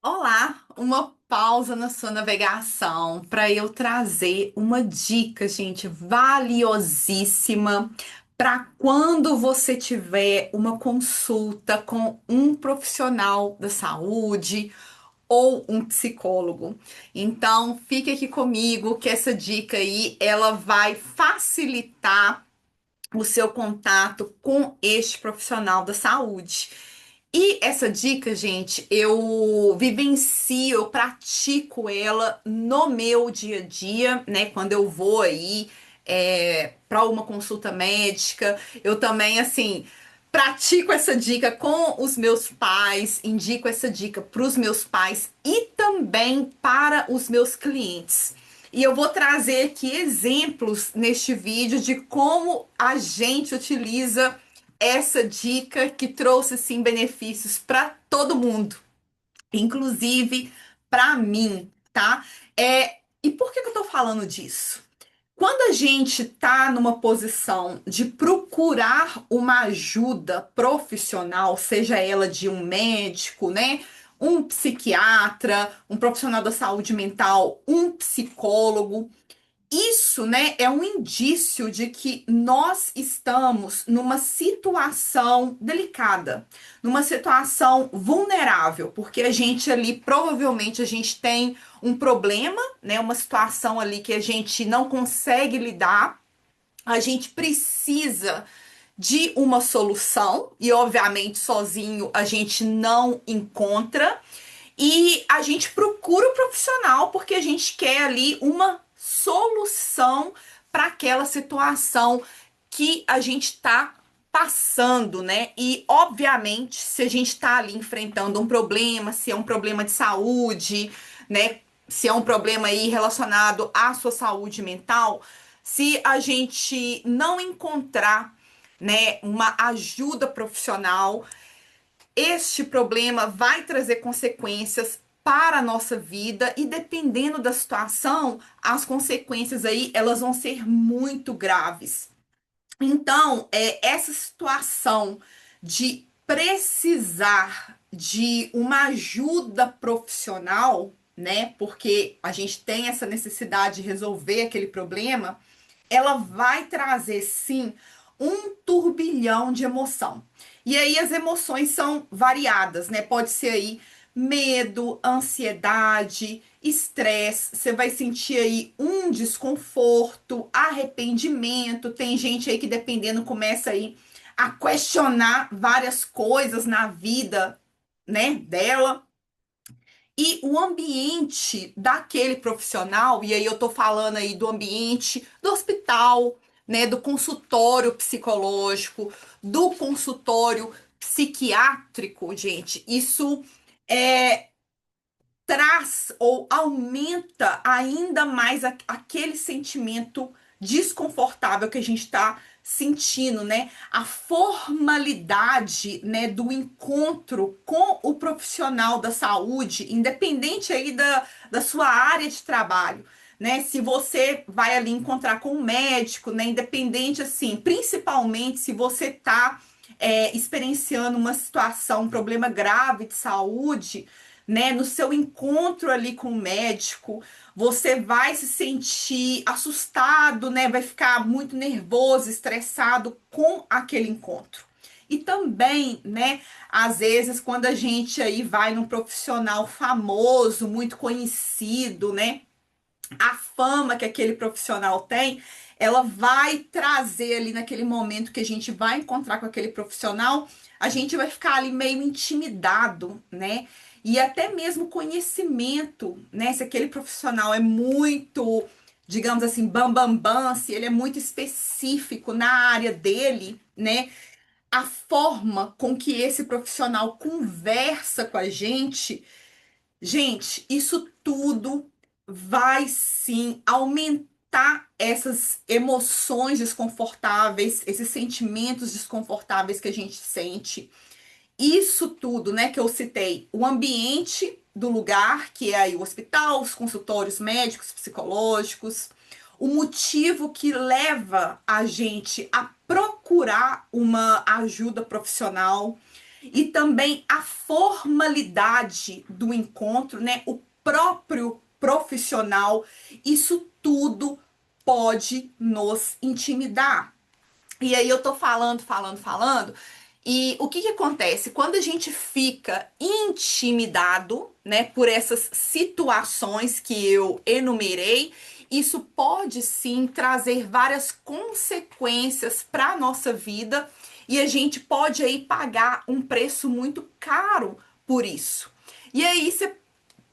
Olá, uma pausa na sua navegação para eu trazer uma dica, gente, valiosíssima para quando você tiver uma consulta com um profissional da saúde ou um psicólogo. Então, fique aqui comigo que essa dica aí, ela vai facilitar o seu contato com este profissional da saúde. E essa dica, gente, eu vivencio, eu pratico ela no meu dia a dia, né? Quando eu vou aí para uma consulta médica, eu também, assim, pratico essa dica com os meus pais, indico essa dica para os meus pais e também para os meus clientes. E eu vou trazer aqui exemplos neste vídeo de como a gente utiliza essa dica que trouxe sim benefícios para todo mundo, inclusive para mim, tá? E por que que eu tô falando disso? Quando a gente tá numa posição de procurar uma ajuda profissional, seja ela de um médico, né? Um psiquiatra, um profissional da saúde mental, um psicólogo, isso, né, é um indício de que nós estamos numa situação delicada, numa situação vulnerável, porque a gente ali provavelmente a gente tem um problema, né, uma situação ali que a gente não consegue lidar, a gente precisa de uma solução e obviamente sozinho a gente não encontra. E a gente procura o profissional porque a gente quer ali uma solução para aquela situação que a gente está passando, né? E obviamente, se a gente está ali enfrentando um problema, se é um problema de saúde, né? Se é um problema aí relacionado à sua saúde mental, se a gente não encontrar, né, uma ajuda profissional, este problema vai trazer consequências para a nossa vida e dependendo da situação, as consequências aí elas vão ser muito graves. Então, essa situação de precisar de uma ajuda profissional, né? Porque a gente tem essa necessidade de resolver aquele problema, ela vai trazer sim um turbilhão de emoção. E aí as emoções são variadas, né? Pode ser aí medo, ansiedade, estresse, você vai sentir aí um desconforto, arrependimento. Tem gente aí que dependendo começa aí a questionar várias coisas na vida, né, dela. E o ambiente daquele profissional, e aí eu tô falando aí do ambiente do hospital, né, do consultório psicológico, do consultório psiquiátrico, gente, isso é, traz ou aumenta ainda mais aquele sentimento desconfortável que a gente está sentindo, né? A formalidade, né, do encontro com o profissional da saúde, independente aí da sua área de trabalho, né? Se você vai ali encontrar com um médico, né, independente assim, principalmente se você tá experienciando uma situação, um problema grave de saúde, né? No seu encontro ali com o médico, você vai se sentir assustado, né? Vai ficar muito nervoso, estressado com aquele encontro. E também, né, às vezes quando a gente aí vai num profissional famoso, muito conhecido, né, a fama que aquele profissional tem, ela vai trazer ali naquele momento que a gente vai encontrar com aquele profissional, a gente vai ficar ali meio intimidado, né? E até mesmo conhecimento, né? Se aquele profissional é muito, digamos assim, bam, bam, bam, se ele é muito específico na área dele, né? A forma com que esse profissional conversa com a gente, isso tudo vai sim aumentar essas emoções desconfortáveis, esses sentimentos desconfortáveis que a gente sente. Isso tudo, né, que eu citei, o ambiente do lugar, que é aí o hospital, os consultórios médicos, psicológicos, o motivo que leva a gente a procurar uma ajuda profissional e também a formalidade do encontro, né? O próprio profissional, isso tudo pode nos intimidar. E aí eu tô falando, e o que que acontece? Quando a gente fica intimidado, né, por essas situações que eu enumerei, isso pode sim trazer várias consequências para a nossa vida e a gente pode aí pagar um preço muito caro por isso. E aí você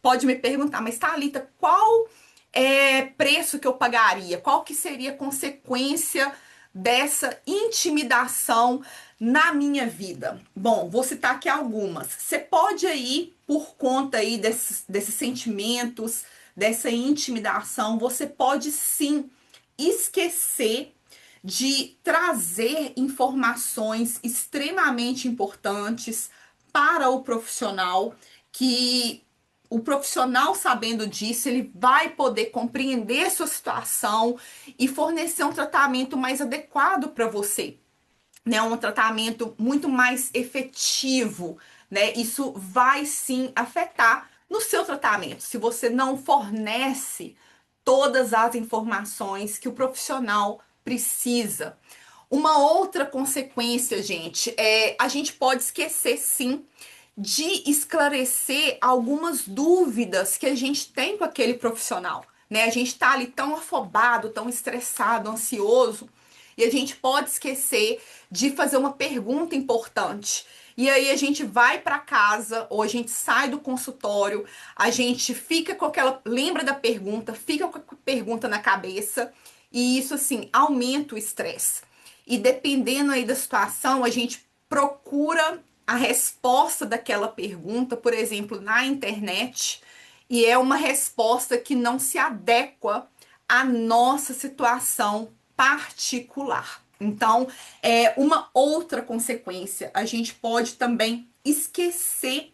pode me perguntar, mas Thalita, qual é preço que eu pagaria? Qual que seria a consequência dessa intimidação na minha vida? Bom, vou citar aqui algumas. Você pode aí, por conta aí desses sentimentos, dessa intimidação, você pode sim esquecer de trazer informações extremamente importantes para o profissional, que o profissional sabendo disso, ele vai poder compreender sua situação e fornecer um tratamento mais adequado para você, né? Um tratamento muito mais efetivo, né? Isso vai sim afetar no seu tratamento. Se você não fornece todas as informações que o profissional precisa. Uma outra consequência, gente, é a gente pode esquecer sim de esclarecer algumas dúvidas que a gente tem com aquele profissional, né? A gente tá ali tão afobado, tão estressado, ansioso, e a gente pode esquecer de fazer uma pergunta importante. E aí a gente vai para casa ou a gente sai do consultório, a gente fica com aquela, lembra da pergunta, fica com a pergunta na cabeça, e isso assim aumenta o estresse. E dependendo aí da situação, a gente procura a resposta daquela pergunta, por exemplo, na internet, e é uma resposta que não se adequa à nossa situação particular. Então, é uma outra consequência. A gente pode também esquecer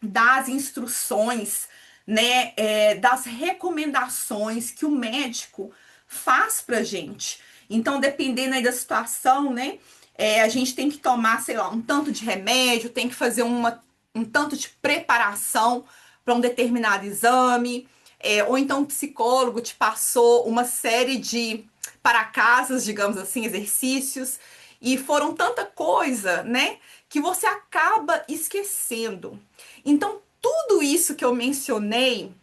das instruções, né, das recomendações que o médico faz pra gente. Então, dependendo aí da situação, né, a gente tem que tomar, sei lá, um tanto de remédio, tem que fazer um tanto de preparação para um determinado exame, ou então o psicólogo te passou uma série de para casas, digamos assim, exercícios, e foram tanta coisa, né, que você acaba esquecendo. Então, tudo isso que eu mencionei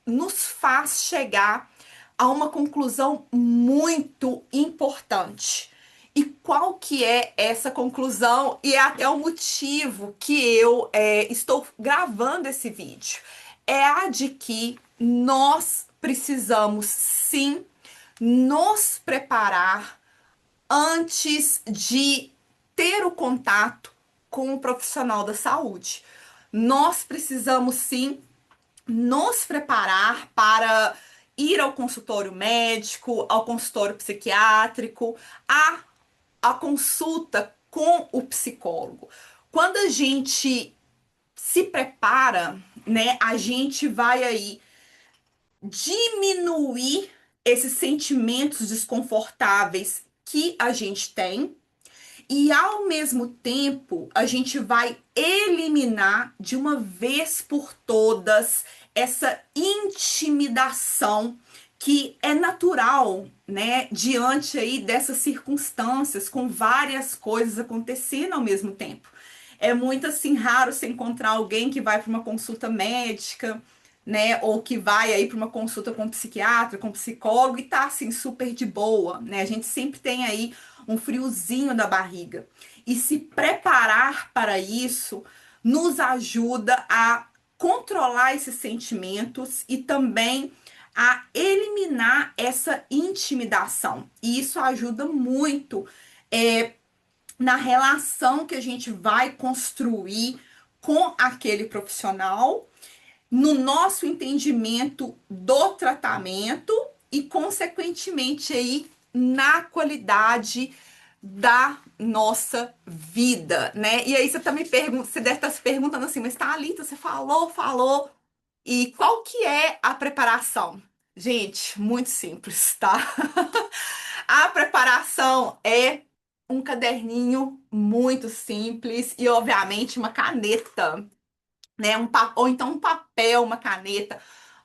nos faz chegar a uma conclusão muito importante. E qual que é essa conclusão? E é até o motivo que eu estou gravando esse vídeo. É a de que nós precisamos sim nos preparar antes de ter o contato com o profissional da saúde. Nós precisamos sim nos preparar para ir ao consultório médico, ao consultório psiquiátrico, a consulta com o psicólogo. Quando a gente se prepara, né, a gente vai aí diminuir esses sentimentos desconfortáveis que a gente tem e ao mesmo tempo a gente vai eliminar de uma vez por todas essa intimidação que é natural, né, diante aí dessas circunstâncias com várias coisas acontecendo ao mesmo tempo. É muito assim raro você encontrar alguém que vai para uma consulta médica, né, ou que vai aí para uma consulta com um psiquiatra, com um psicólogo e tá assim super de boa, né? A gente sempre tem aí um friozinho na barriga. E se preparar para isso nos ajuda a controlar esses sentimentos e também a eliminar essa intimidação. E isso ajuda muito na relação que a gente vai construir com aquele profissional, no nosso entendimento do tratamento e, consequentemente, aí na qualidade da nossa vida, né? E aí você tá me pergunta, você deve estar se perguntando assim, mas Thalita, você falou, e qual que é a preparação? Gente, muito simples, tá? A preparação é um caderninho muito simples e, obviamente, uma caneta, né? Ou então um papel, uma caneta,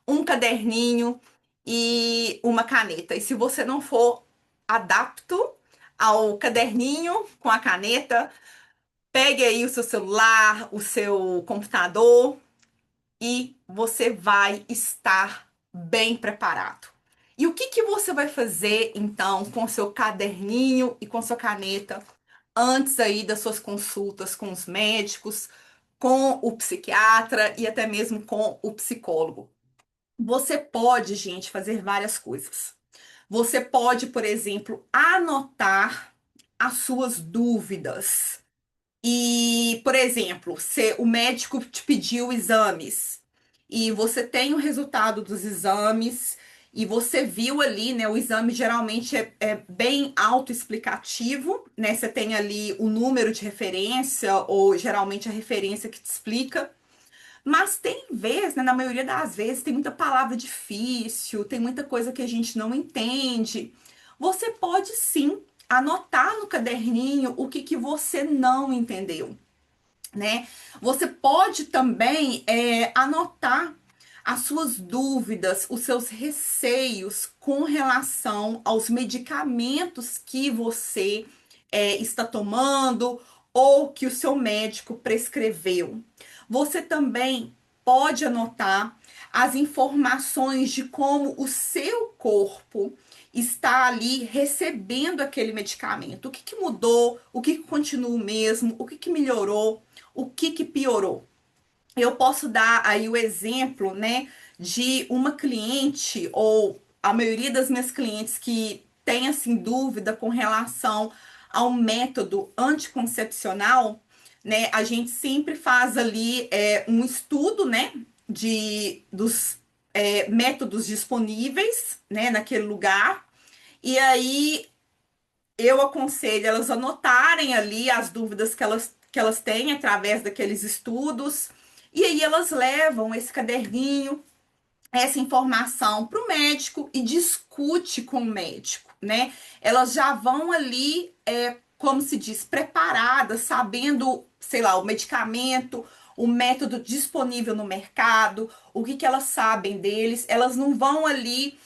um caderninho e uma caneta. E se você não for adapto ao caderninho com a caneta, pegue aí o seu celular, o seu computador e você vai estar bem preparado. E o que que você vai fazer então com o seu caderninho e com sua caneta antes aí das suas consultas com os médicos, com o psiquiatra e até mesmo com o psicólogo? Você pode, gente, fazer várias coisas. Você pode, por exemplo, anotar as suas dúvidas. E, por exemplo, se o médico te pediu exames e você tem o resultado dos exames e você viu ali, né? O exame geralmente é bem autoexplicativo, né? Você tem ali o número de referência ou geralmente a referência que te explica. Mas tem vezes, né, na maioria das vezes, tem muita palavra difícil, tem muita coisa que a gente não entende. Você pode sim anotar no caderninho o que que você não entendeu, né? Você pode também anotar as suas dúvidas, os seus receios com relação aos medicamentos que você está tomando ou que o seu médico prescreveu. Você também pode anotar as informações de como o seu corpo está ali recebendo aquele medicamento. O que que mudou? O que que continua o mesmo? O que que melhorou? O que que piorou? Eu posso dar aí o exemplo, né, de uma cliente ou a maioria das minhas clientes que tem assim dúvida com relação ao método anticoncepcional, né? A gente sempre faz ali um estudo, né, dos métodos disponíveis, né, naquele lugar. E aí eu aconselho elas anotarem ali as dúvidas que elas têm através daqueles estudos. E aí elas levam esse caderninho, essa informação para o médico e discute com o médico, né? Elas já vão ali, como se diz, preparadas, sabendo, sei lá, o medicamento, o método disponível no mercado, o que que elas sabem deles. Elas não vão ali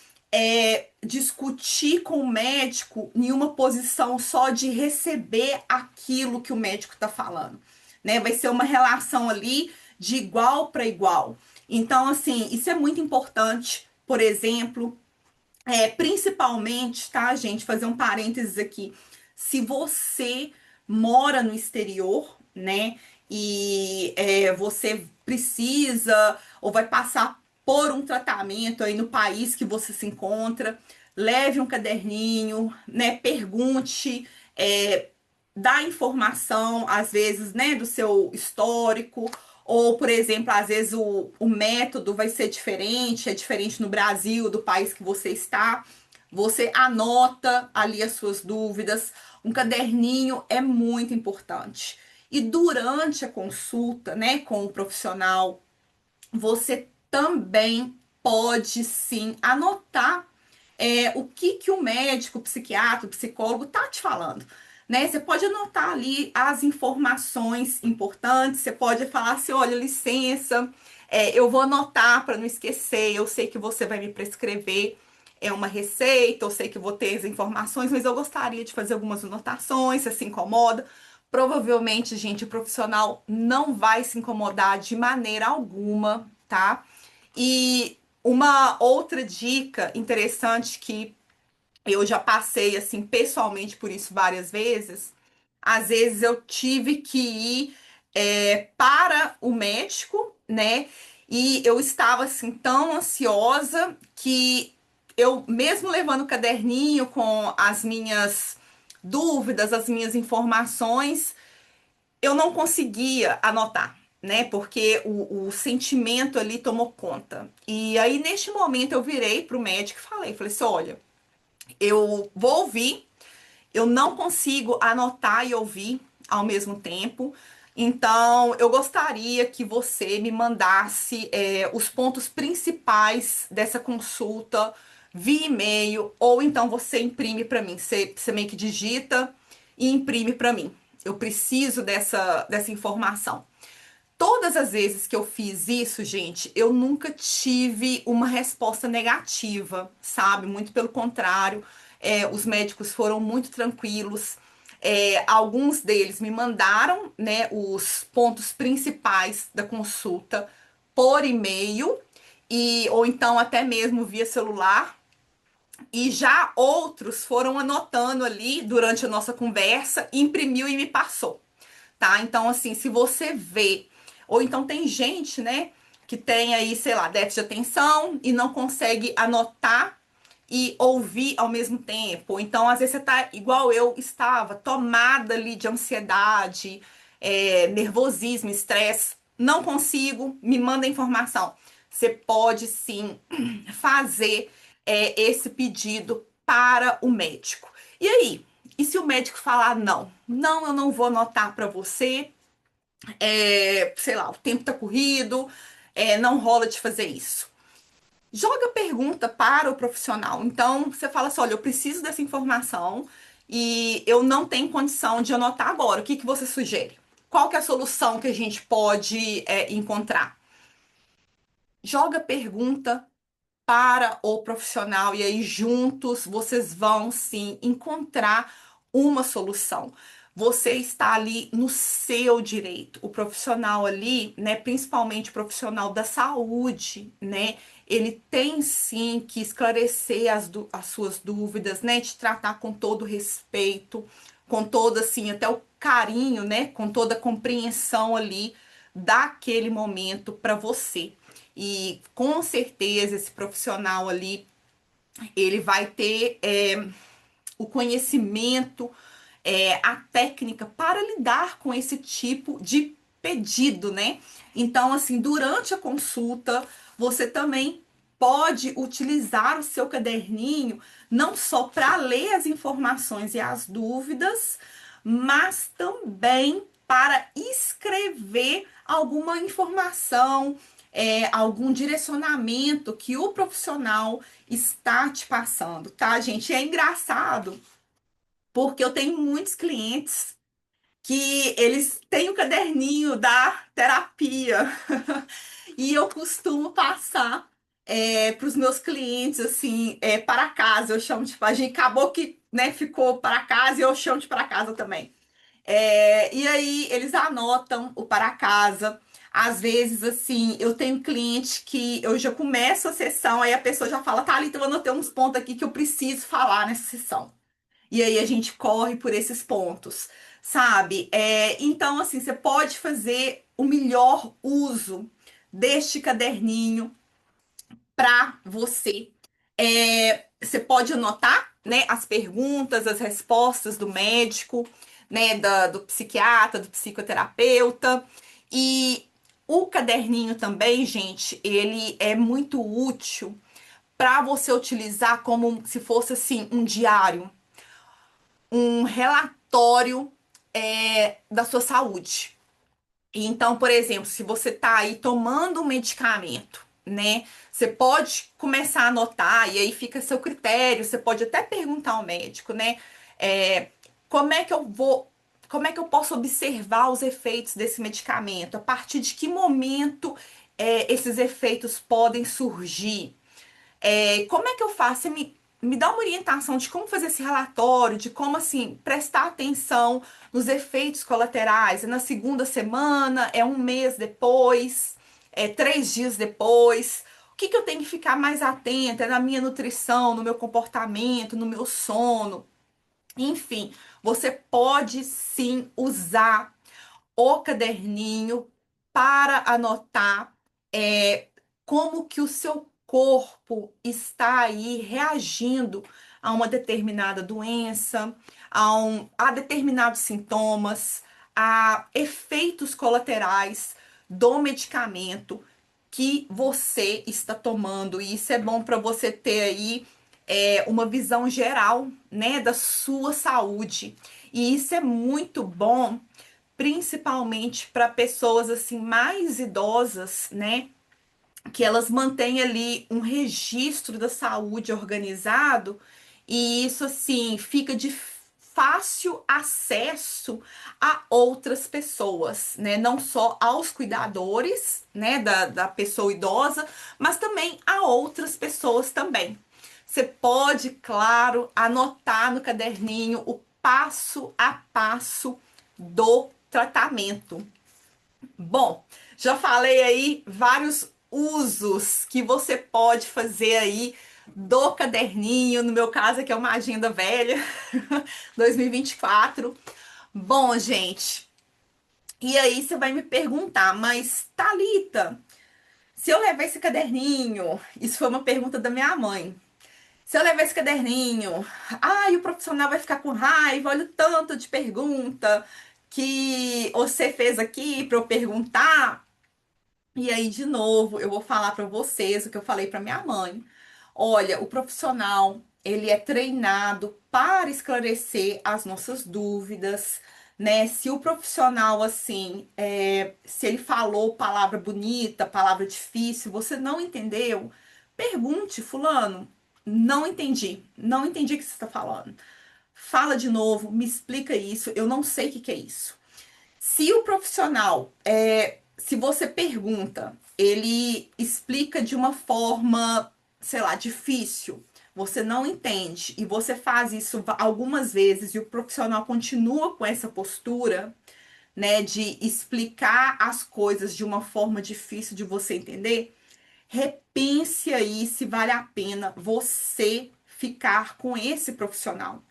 discutir com o médico em uma posição só de receber aquilo que o médico está falando, né? Vai ser uma relação ali de igual para igual. Então, assim, isso é muito importante. Por exemplo, principalmente, tá, gente? Fazer um parênteses aqui. Se você mora no exterior, né? E você precisa ou vai passar por um tratamento aí no país que você se encontra, leve um caderninho, né? Pergunte, dá informação, às vezes, né, do seu histórico, ou, por exemplo, às vezes o método vai ser diferente, é diferente no Brasil, do país que você está. Você anota ali as suas dúvidas. Um caderninho é muito importante. E durante a consulta, né, com o profissional, você também pode sim anotar o que que o médico, o psiquiatra, o psicólogo tá te falando, né? Você pode anotar ali as informações importantes, você pode falar assim, olha, licença, eu vou anotar para não esquecer, eu sei que você vai me prescrever uma receita, eu sei que vou ter as informações, mas eu gostaria de fazer algumas anotações, se se incomoda. Provavelmente, gente, o profissional não vai se incomodar de maneira alguma, tá? E uma outra dica interessante que eu já passei assim pessoalmente por isso várias vezes. Às vezes eu tive que ir para o médico, né? E eu estava assim tão ansiosa que eu, mesmo levando o caderninho com as minhas dúvidas, as minhas informações, eu não conseguia anotar, né? Porque o sentimento ali tomou conta. E aí, neste momento, eu virei para o médico e falei assim: olha, eu vou ouvir, eu não consigo anotar e ouvir ao mesmo tempo. Então, eu gostaria que você me mandasse os pontos principais dessa consulta via e-mail, ou então você imprime para mim. Você meio que digita e imprime para mim. Eu preciso dessa informação. Todas as vezes que eu fiz isso, gente, eu nunca tive uma resposta negativa, sabe? Muito pelo contrário, os médicos foram muito tranquilos. Alguns deles me mandaram, né, os pontos principais da consulta por e-mail e ou então até mesmo via celular. E já outros foram anotando ali durante a nossa conversa, imprimiu e me passou, tá? Então, assim, se você vê, ou então tem gente, né, que tem aí, sei lá, déficit de atenção e não consegue anotar e ouvir ao mesmo tempo. Então, às vezes você tá igual eu estava, tomada ali de ansiedade, nervosismo, estresse. Não consigo, me manda informação. Você pode sim fazer esse pedido para o médico. E aí? E se o médico falar não? Não, eu não vou anotar para você, sei lá, o tempo tá corrido, não rola de fazer isso. Joga a pergunta para o profissional. Então, você fala assim: olha, eu preciso dessa informação e eu não tenho condição de anotar agora. O que que você sugere? Qual que é a solução que a gente pode encontrar? Joga a pergunta para o profissional e aí juntos vocês vão sim encontrar uma solução. Você está ali no seu direito. O profissional ali, né, principalmente o profissional da saúde, né, ele tem sim que esclarecer as suas dúvidas, né, te tratar com todo respeito, com todo assim, até o carinho, né, com toda a compreensão ali daquele momento para você. E com certeza esse profissional ali, ele vai ter o conhecimento, a técnica para lidar com esse tipo de pedido, né? Então, assim, durante a consulta, você também pode utilizar o seu caderninho não só para ler as informações e as dúvidas, mas também para escrever alguma informação, algum direcionamento que o profissional está te passando, tá, gente? É engraçado porque eu tenho muitos clientes que eles têm o caderninho da terapia e eu costumo passar para os meus clientes assim, para casa. Eu chamo de, a gente acabou que, né, ficou para casa e eu chamo de para casa também. E aí eles anotam o para casa. Às vezes, assim, eu tenho cliente que eu já começo a sessão, aí a pessoa já fala: tá, então eu anotei uns pontos aqui que eu preciso falar nessa sessão. E aí a gente corre por esses pontos, sabe? Então, assim, você pode fazer o melhor uso deste caderninho para você. Você pode anotar, né, as perguntas, as respostas do médico, né, do psiquiatra, do psicoterapeuta. E o caderninho também, gente, ele é muito útil para você utilizar como se fosse assim um diário, um relatório da sua saúde. Então, por exemplo, se você tá aí tomando um medicamento, né? Você pode começar a anotar e aí fica a seu critério. Você pode até perguntar ao médico, né? É, como é que eu vou, como é que eu posso observar os efeitos desse medicamento? A partir de que momento esses efeitos podem surgir? Como é que eu faço? Você me dá uma orientação de como fazer esse relatório, de como, assim, prestar atenção nos efeitos colaterais. É na segunda semana, é um mês depois, 3 dias depois. O que que eu tenho que ficar mais atenta? É na minha nutrição, no meu comportamento, no meu sono. Enfim, você pode sim usar o caderninho para anotar como que o seu corpo está aí reagindo a uma determinada doença, a determinados sintomas, a efeitos colaterais do medicamento que você está tomando. E isso é bom para você ter aí uma visão geral, né, da sua saúde. E isso é muito bom, principalmente para pessoas assim mais idosas, né? Que elas mantêm ali um registro da saúde organizado e isso assim fica de fácil acesso a outras pessoas, né? Não só aos cuidadores, né, da pessoa idosa, mas também a outras pessoas também. Você pode, claro, anotar no caderninho o passo a passo do tratamento. Bom, já falei aí vários usos que você pode fazer aí do caderninho, no meu caso aqui é uma agenda velha, 2024. Bom, gente, e aí você vai me perguntar, mas Thalita, se eu levar esse caderninho, isso foi uma pergunta da minha mãe. Se eu levar esse caderninho, ai, o profissional vai ficar com raiva, olha o tanto de pergunta que você fez aqui para eu perguntar. E aí, de novo, eu vou falar para vocês o que eu falei para minha mãe. Olha, o profissional, ele é treinado para esclarecer as nossas dúvidas, né? Se o profissional, assim, se ele falou palavra bonita, palavra difícil, você não entendeu, pergunte, fulano, não entendi o que você está falando. Fala de novo, me explica isso, eu não sei o que que é isso. Se o profissional, se você pergunta, ele explica de uma forma, sei lá, difícil, você não entende e você faz isso algumas vezes e o profissional continua com essa postura, né, de explicar as coisas de uma forma difícil de você entender, repense aí se vale a pena você ficar com esse profissional,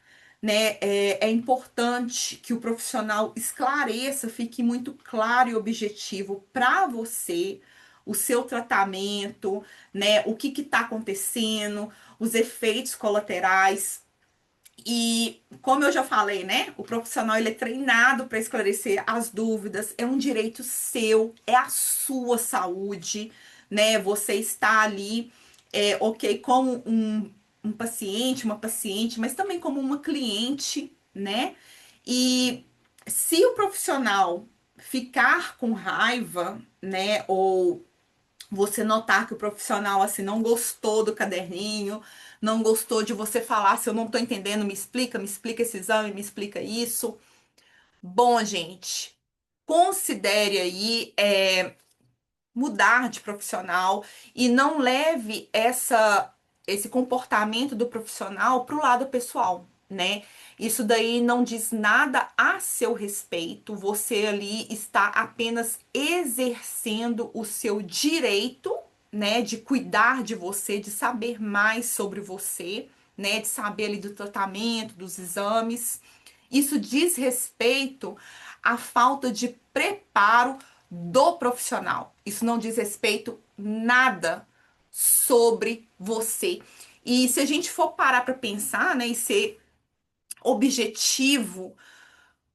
né? É importante que o profissional esclareça, fique muito claro e objetivo para você o seu tratamento, né? O que está acontecendo, os efeitos colaterais. E como eu já falei, né? O profissional ele é treinado para esclarecer as dúvidas, é um direito seu, é a sua saúde, né? Você está ali, ok, como um paciente, uma paciente, mas também como uma cliente, né? E se o profissional ficar com raiva, né, ou você notar que o profissional assim não gostou do caderninho, não gostou de você falar, se eu não tô entendendo, me explica esse exame, me explica isso. Bom, gente, considere aí mudar de profissional e não leve esse comportamento do profissional para o lado pessoal, né? Isso daí não diz nada a seu respeito. Você ali está apenas exercendo o seu direito, né, de cuidar de você, de saber mais sobre você, né, de saber ali do tratamento, dos exames. Isso diz respeito à falta de preparo do profissional. Isso não diz respeito nada sobre você. E se a gente for parar para pensar, né, e ser objetivo,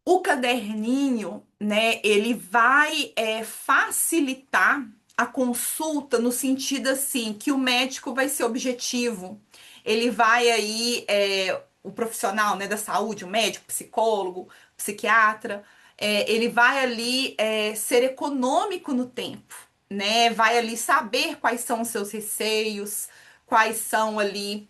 o caderninho, né, ele vai facilitar a consulta no sentido assim que o médico vai ser objetivo. Ele vai aí, o profissional, né, da saúde, o médico, psicólogo, psiquiatra, ele vai ali ser econômico no tempo, né? Vai ali saber quais são os seus receios, quais são ali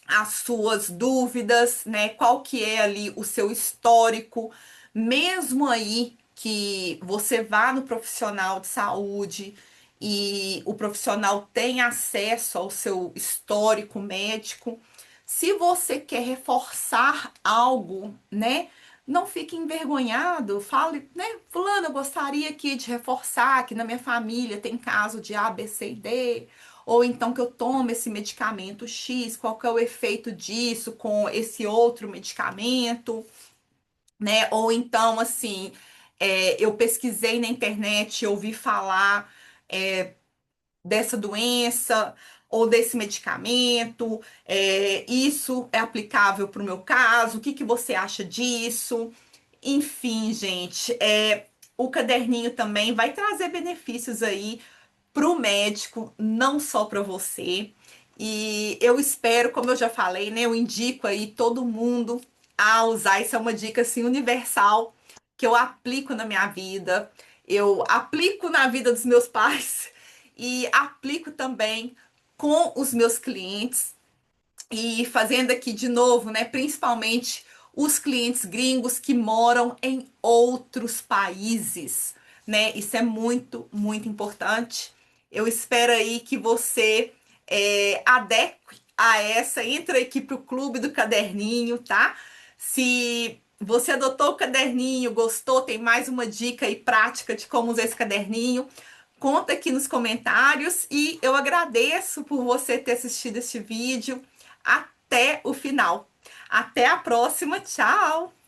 as suas dúvidas, né? Qual que é ali o seu histórico, mesmo aí que você vá no profissional de saúde e o profissional tem acesso ao seu histórico médico. Se você quer reforçar algo, né? Não fique envergonhado, fale, né? Fulano, eu gostaria aqui de reforçar que na minha família tem caso de A, B, C e D, ou então que eu tomo esse medicamento X, qual que é o efeito disso com esse outro medicamento, né? Ou então, assim, eu pesquisei na internet, ouvi falar dessa doença ou desse medicamento, isso é aplicável para o meu caso, o que que você acha disso? Enfim, gente, o caderninho também vai trazer benefícios aí para o médico, não só para você. E eu espero, como eu já falei, né? Eu indico aí todo mundo a usar. Isso é uma dica assim universal que eu aplico na minha vida. Eu aplico na vida dos meus pais e aplico também com os meus clientes. E fazendo aqui de novo, né? Principalmente os clientes gringos que moram em outros países, né? Isso é muito, muito importante. Eu espero aí que você adeque a essa, entra aqui para o clube do caderninho, tá? Se você adotou o caderninho, gostou, tem mais uma dica e prática de como usar esse caderninho, conta aqui nos comentários e eu agradeço por você ter assistido este vídeo até o final. Até a próxima, tchau!